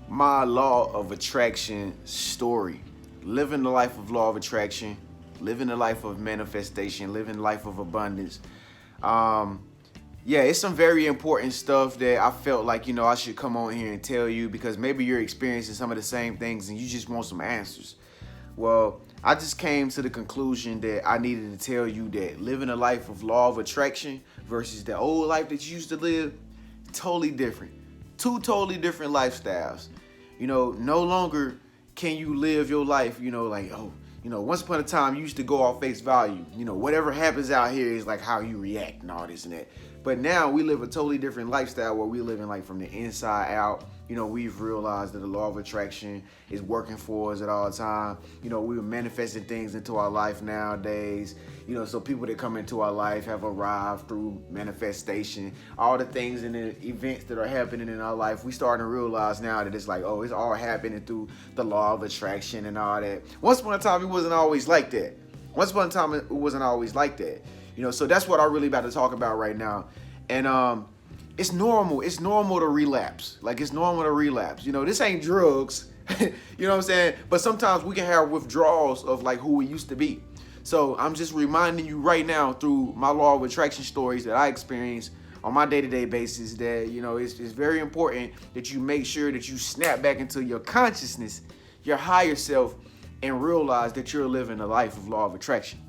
my law of attraction story. Living the life of law of attraction, living the life of manifestation, living the life of abundance. Um, yeah, it's some very important stuff that I felt like, I should come on here and tell you because maybe you're experiencing some of the same things and you just want some answers. Well, I just came to the conclusion that I needed to tell you that living a life of law of attraction versus the old life that you used to live, totally different. Two totally different lifestyles. No longer can you live your life, like, oh, once upon a time you used to go off face value. Whatever happens out here is like how you react and all this and that. But now we live a totally different lifestyle where we living like from the inside out. We've realized that the law of attraction is working for us at all time. We're manifesting things into our life nowadays. So people that come into our life have arrived through manifestation. All the things and the events that are happening in our life, we starting to realize now that it's like, oh, it's all happening through the law of attraction and all that. Once upon a time, it wasn't always like that. Once upon a time, it wasn't always like that. So that's what I'm really about to talk about right now. And it's normal. It's normal to relapse. Like, it's normal to relapse. This ain't drugs. You know what I'm saying? But sometimes we can have withdrawals of like who we used to be. So I'm just reminding you right now through my law of attraction stories that I experience on my day-to-day basis that, it's very important that you make sure that you snap back into your consciousness, your higher self, and realize that you're living a life of law of attraction.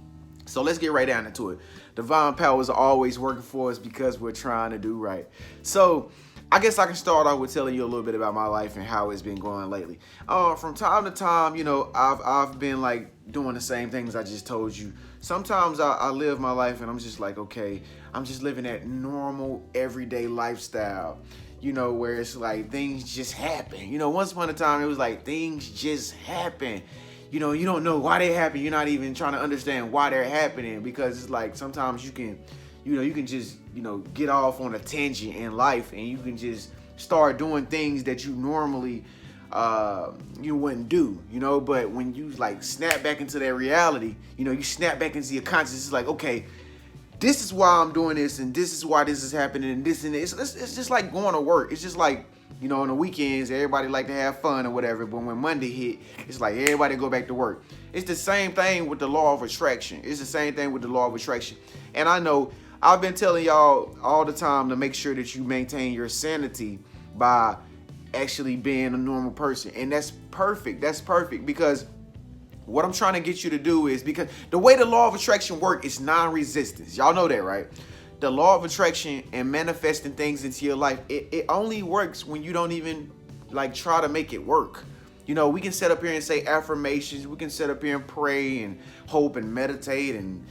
So let's get right down into it. Divine powers are always working for us because we're trying to do right. So I guess I can start off with telling you a little bit about my life and how it's been going lately. From time to time, I've been like doing the same things I just told you. Sometimes I live my life and I'm just like, okay, I'm just living that normal everyday lifestyle. Where it's like things just happen. Once upon a time it was like things just happen. You don't know why they happen. You're not even trying to understand why they're happening because it's like sometimes you can just, get off on a tangent in life and you can just start doing things that you normally you wouldn't do, but when you like snap back into that reality, you snap back into your consciousness. It's like, okay, this is why I'm doing this and this is why this is happening and this and this. It's just like going to work. It's just like, on the weekends, everybody like to have fun or whatever. But when Monday hit, it's like everybody go back to work. It's the same thing with the law of attraction. It's the same thing with the law of attraction. And I know I've been telling y'all all the time to make sure that you maintain your sanity by actually being a normal person. And that's perfect. That's perfect because what I'm trying to get you to do is because the way the law of attraction works is non-resistance. Y'all know that, right? The law of attraction and manifesting things into your life, it only works when you don't even like try to make it work. We can sit up here and say affirmations. We can sit up here and pray and hope and meditate and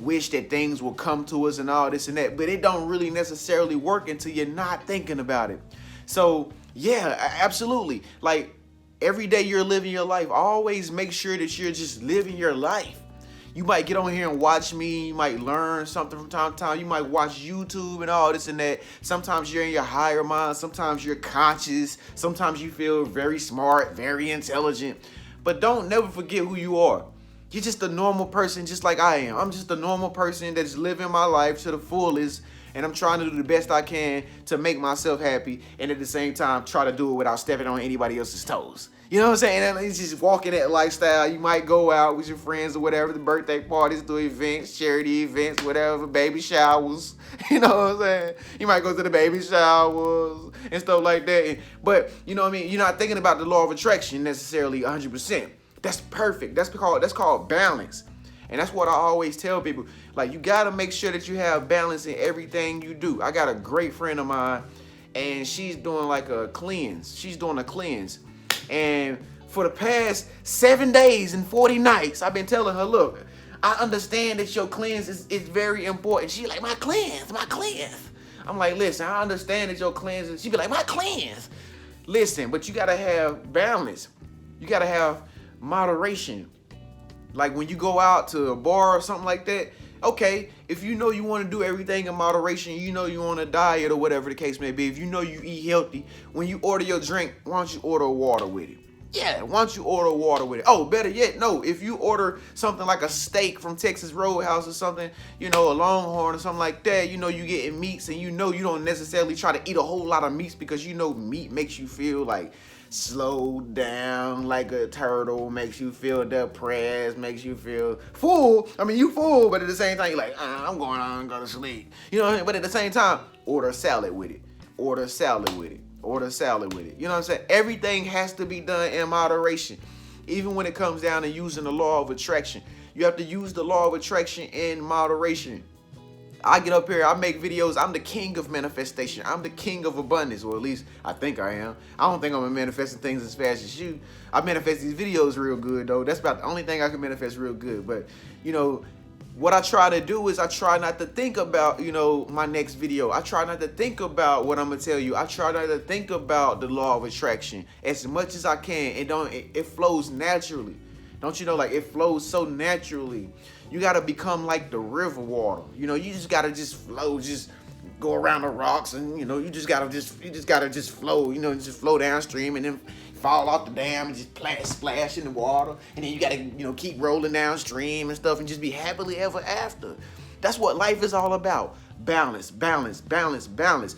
wish that things will come to us and all this and that. But it don't really necessarily work until you're not thinking about it. So yeah, absolutely. Like every day you're living your life, always make sure that you're just living your life. You might get on here and watch me. You might learn something from time to time. You might watch YouTube and all this and that. Sometimes you're in your higher mind. Sometimes you're conscious. Sometimes you feel very smart, very intelligent. But don't never forget who you are. You're just a normal person just like I am. I'm just a normal person that's living my life to the fullest. And I'm trying to do the best I can to make myself happy. And at the same time, try to do it without stepping on anybody else's toes. You know what I'm saying? And it's just walking that lifestyle. You might go out with your friends or whatever, the birthday parties, do events, charity events, whatever, baby showers. You know what I'm saying? You might go to the baby showers and stuff like that. But, you know what I mean? You're not thinking about the law of attraction necessarily 100%. That's perfect. That's called balance. And that's what I always tell people. Like, you got to make sure that you have balance in everything you do. I got a great friend of mine, and she's doing like a cleanse. She's doing a cleanse. And for the past 7 days and 40 nights, I've been telling her, look, I understand that your cleanse is very important. She's like, my cleanse. I'm like, listen, I understand that your cleanse is. She be like, my cleanse. Listen, but you got to have balance. You got to have moderation. Like when you go out to a bar or something like that, okay, if you know you want to do everything in moderation, you know you on a diet or whatever the case may be, if you know you eat healthy, when you order your drink, why don't you order a water with it? Yeah, why don't you order water with it? Oh, better yet, no. If you order something like a steak from Texas Roadhouse or something, you know, a Longhorn or something like that, you know, you getting meats, and you know you don't necessarily try to eat a whole lot of meats because you know meat makes you feel like slowed down like a turtle, makes you feel depressed, makes you feel full. I mean, you full, but at the same time, you're like, I'm going on, go to sleep. You know what I mean? But at the same time, order a salad with it. Order a salad with it. Order a salad with it. You know what I'm saying? Everything has to be done in moderation. Even when it comes down to using the law of attraction, you have to use the law of attraction in moderation. I get up here, I make videos. I'm the king of manifestation. I'm the king of abundance, or at least I think I am. I don't think I'm manifesting things as fast as you. I manifest these videos real good, though. That's about the only thing I can manifest real good. But, you know, what I try to do is I try not to think about, you know, my next video. I try not to think about what I'm going to tell you. I try not to think about the law of attraction as much as I can. It flows naturally. Don't you know, like, it flows so naturally. You got to become like the river water. You know, you just got to just flow, just go around the rocks, and, you know, you just got to just flow, you know, just flow downstream and then fall off the dam and just splash in the water. And then you got to, you know, keep rolling downstream and stuff and just be happily ever after. That's what life is all about. Balance, balance, balance, balance.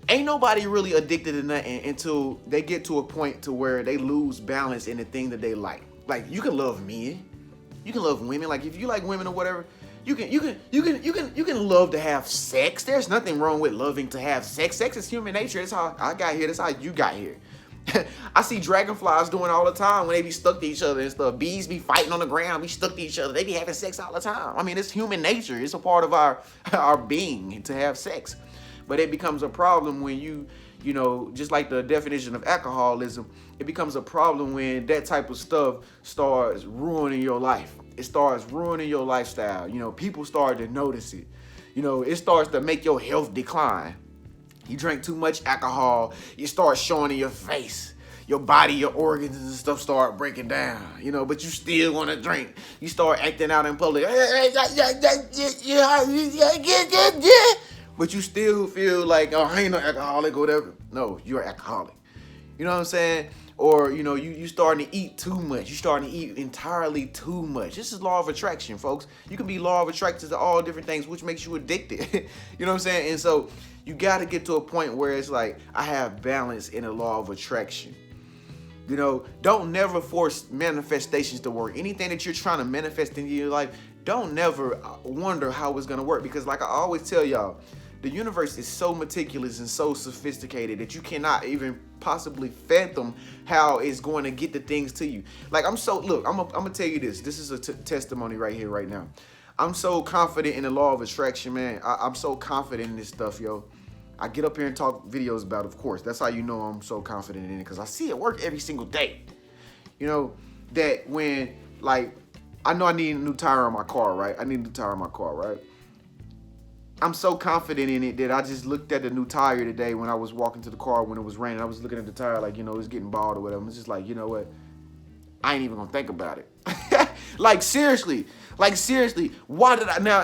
Ain't nobody really addicted to nothing until they get to a point to where they lose balance in the thing that they like. Like, you can love men, you can love women. Like, if you like women or whatever, you can love to have sex. There's nothing wrong with loving to have sex. Sex is human nature. That's how I got here. That's how you got here. I see dragonflies doing all the time when they be stuck to each other and stuff. Bees be fighting on the ground, be stuck to each other. They be having sex all the time. I mean, it's human nature. It's a part of our being to have sex. But it becomes a problem when you know, just like the definition of alcoholism, it becomes a problem when that type of stuff starts ruining your life. It starts ruining your lifestyle. You know, people start to notice it. You know, it starts to make your health decline. You drink too much alcohol, you start showing in your face. Your body, your organs and stuff start breaking down, you know, but you still want to drink. You start acting out in public. But you still feel like, oh, I ain't no alcoholic or whatever. No, you're an alcoholic. You know what I'm saying? Or, you know, you starting to eat too much. You starting to eat entirely too much. This is law of attraction, folks. You can be law of attraction to all different things, which makes you addicted. You know what I'm saying? And so you got to get to a point where it's like, I have balance in the law of attraction. You know, don't never force manifestations to work. Anything that you're trying to manifest into your life, don't never wonder how it's going to work. Because like I always tell y'all, the universe is so meticulous and so sophisticated that you cannot even possibly fathom how it's going to get the things to you. Like, I'm gonna tell you this. This is a testimony right here, right now. I'm so confident in the law of attraction, man. I'm so confident in this stuff, yo. I get up here and talk videos about it, of course. That's how you know I'm so confident in it, because I see it work every single day. You know, that when, like, I know I need a new tire on my car, right? I need a new tire on my car, right? I'm so confident in it that I just looked at the new tire today when I was walking to the car when it was raining. I was looking at the tire like, you know, it's getting bald or whatever. I'm just like, you know what? I ain't even gonna think about it. Like seriously, why did I now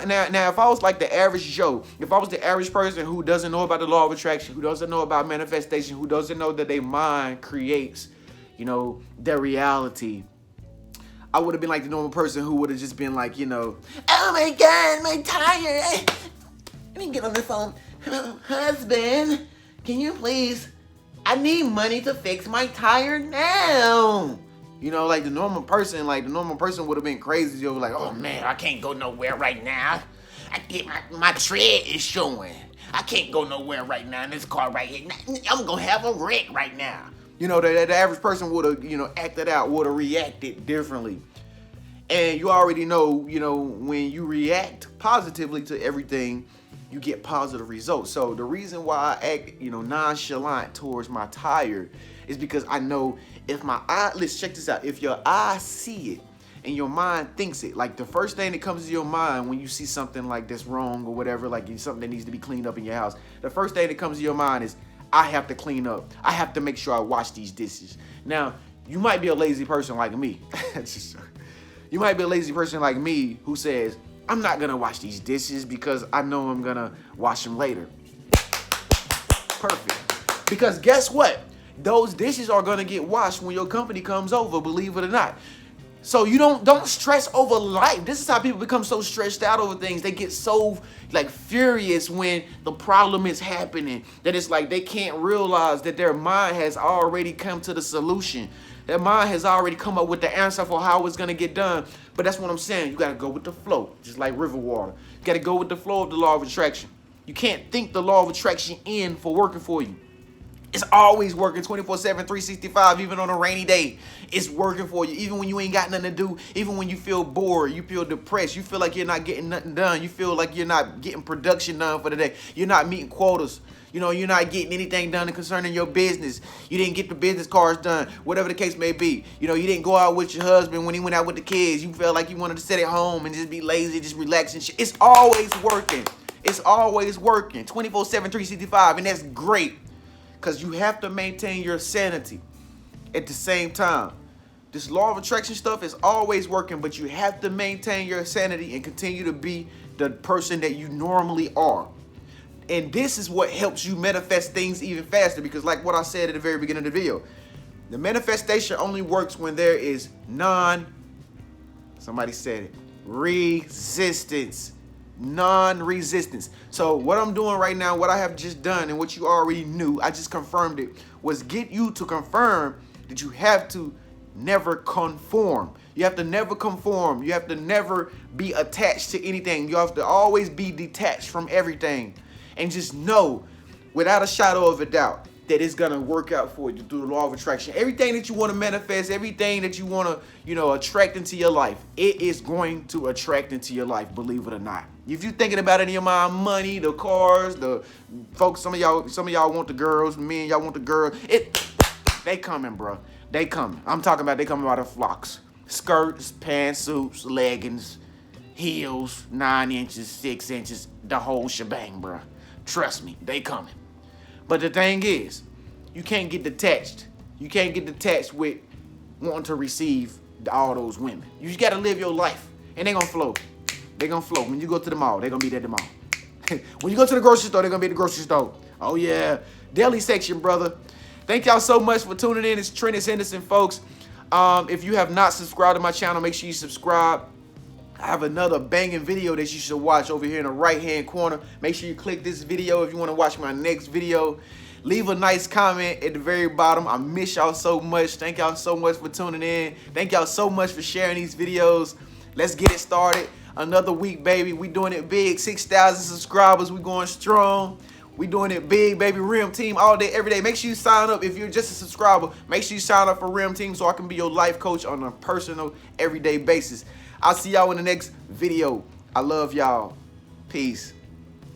if I was like the average Joe, if I was the average person who doesn't know about the law of attraction, who doesn't know about manifestation, who doesn't know that their mind creates, you know, their reality, I would have been like the normal person who would have just been like, you know, oh my God, my tire. Let me get on the phone. Husband, can you please? I need money to fix my tire now. You know, like the normal person would have been crazy. You're like, oh man, I can't go nowhere right now. My tread is showing. I can't go nowhere right now in this car right here. I'm gonna have a wreck right now. You know, the average person would have, you know, acted out, would have reacted differently. And you already know, you know, when you react positively to everything, you get positive results. So the reason why I act, you know, nonchalant towards my tire is because I know if my eye, let's check this out. If your eye see it and your mind thinks it, like the first thing that comes to your mind when you see something like that's wrong or whatever, like something that needs to be cleaned up in your house, the first thing that comes to your mind is, I have to clean up. I have to make sure I wash these dishes. Now, you might be a lazy person like me. You might be a lazy person like me who says, I'm not gonna wash these dishes because I know I'm gonna wash them later. Perfect. Because guess what? those dishes are gonna get washed when your company comes over, believe it or not. So you don't stress over life. This is how people become so stressed out over things. They get so like furious when the problem is happening that it's like they can't realize that their mind has already come to the solution. Their mind has already come up with the answer for how it's gonna get done. But that's what I'm saying. You gotta go with the flow, just like river water. You gotta go with the flow of the law of attraction. You can't think the law of attraction in for working for you. It's always working 24/7, 365, even on a rainy day. It's working for you. Even when you ain't got nothing to do, even when you feel bored, you feel depressed, you feel like you're not getting nothing done, you feel like you're not getting production done for the day, you're not meeting quotas, you know, you're not getting anything done concerning your business, you didn't get the business cards done, whatever the case may be. You know, you didn't go out with your husband when he went out with the kids, you felt like you wanted to sit at home and just be lazy, just relax and shit. It's always working. It's always working 24/7, 365, and that's great. Because you have to maintain your sanity at the same time. This law of attraction stuff is always working, but you have to maintain your sanity and continue to be the person that you normally are. And this is what helps you manifest things even faster, because like what I said at the very beginning of the video, the manifestation only works when there is somebody said it, resistance. Non-resistance. So what I'm doing right now, what I have just done and what you already knew, I just confirmed it, was get you to confirm that you have to never conform. You have to never conform. You have to never be attached to anything. You have to always be detached from everything. And just know, without a shadow of a doubt, that it's gonna work out for you through the law of attraction. Everything that you want to manifest, everything that you want to, attract into your life, it is going to attract into your life, believe it or not. If you're thinking about it in your mind, money, the cars, the folks, some of y'all want the girls, men, y'all want the girls. They coming, bro. They coming. I'm talking about they coming out of flocks. Skirts, pantsuits, leggings, heels, 9 inches, 6 inches, the whole shebang, bro. Trust me, they coming. But the thing is, you can't get detached. You can't get detached with wanting to receive all those women. You just got to live your life, and they're going to flow. They're going to flow. When you go to the mall, they're going to be at the mall. When you go to the grocery store, they're going to be at the grocery store. Oh, yeah. Deli section, brother. Thank y'all so much for tuning in. It's Trenius Henderson, folks. If you have not subscribed to my channel, make sure you subscribe. I have another banging video that you should watch over here in the right-hand corner. Make sure you click this video if you want to watch my next video. Leave a nice comment at the very bottom. I miss y'all so much. Thank y'all so much for tuning in. Thank y'all so much for sharing these videos. Let's get it started. Another week, baby. We doing it big. 6,000 subscribers. We going strong. We doing it big, baby. RIM Team all day, every day. Make sure you sign up. If you're just a subscriber, make sure you sign up for RIM Team so I can be your life coach on a personal, everyday basis. I'll see y'all in the next video. I love y'all. Peace.